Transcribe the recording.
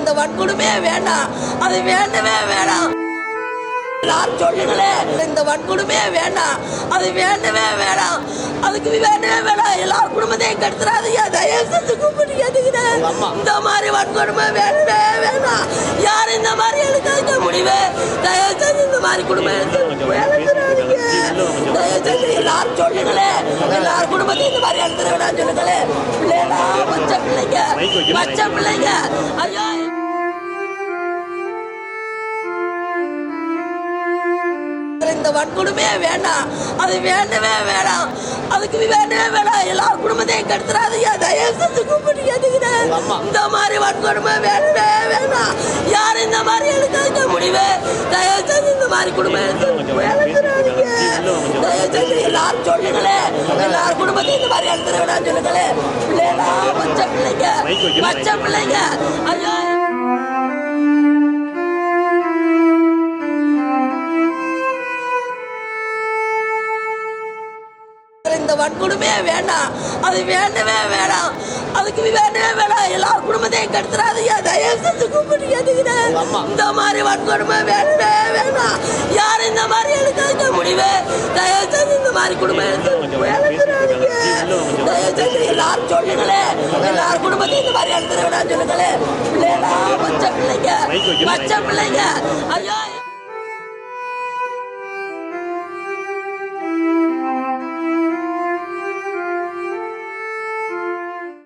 இந்த வன்கொடுமையே வேண்டாம், அது வேண்டவே வேணாம். எல்லாரும் சொல்லுங்களே, இந்த வன்கொடுமையே வேண்டாம், அது வேண்டவே வேணாம், அதுக்கு வேண்டவே வேணாம். எல்லாரும் குடும்பத்தையும் கெடுத்துறாதீங்க, தயவு செஞ்சு கூப்பிட்டு கேட்டுக்கிறேன். இந்த மாதிரி வன்கொடுமை வேண்டவே வேணாம். யாரும் இந்த மாதிரி எழுத முடிவு, தயவு செஞ்சு இந்த மாதிரி குடும்பம் தயவு செஞ்சு எல்லாரும் சொல்லுங்களே, எல்லாரும் குடும்பத்தையும் இந்த மாதிரி எழுதுற வேணாம் சொல்லுங்களே. பிள்ளைங்களா, பச்சை பிள்ளைங்க, ஐயோ. இந்த வன்கொடுமையே வேண்டாம், அது வேண்டவே வேணாம், அதுக்கு வேண்டவே வேணாம். எல்லாரும் குடும்பத்தையும் கெடுத்துறாதீங்க, தயவு செஞ்சு கூப்பிட்டு கேட்டுக்கிறேன். இந்த மாதிரி வன்கொடுமை வேண்டவே வேணாம். யாரும் இந்த மாதிரி எழுத முடிவு, தயவு செஞ்சு இந்த மாதிரி குடும்பம் தயவு செஞ்சு எல்லாரும் சொல்லுங்களே, எல்லாரும் குடும்பத்தையும் இந்த மாதிரி எழுதுற வேணாம் சொல்லுங்களே. பிள்ளைங்களா, பச்சை பிள்ளைங்க, ஐயோ. இந்த வன்கொடுமையே வேண்டாம், அது வேண்டவே வேணாம், அதுக்கு வேண்டவே வேணாம். எல்லாரும் குடும்பத்தையும் கெடுத்துறாதீங்க, தயவு செஞ்சு கூப்பிட்டு கேட்டுக்கிறேன். இந்த மாதிரி வன்கொடுமை வேண்டவே வேணாம். யாரும் இந்த மாதிரி எழுத முடிவு, தயவு செஞ்சு இந்த மாதிரி குடும்பம் தயவு செஞ்சு எல்லாரும் சொல்லுங்களே, எல்லாரும் குடும்பத்தையும் இந்த மாதிரி எழுதுற வேணாம் சொல்லுங்களே. பிள்ளைங்களா, பச்சை பிள்ளைங்க, ஐயோ.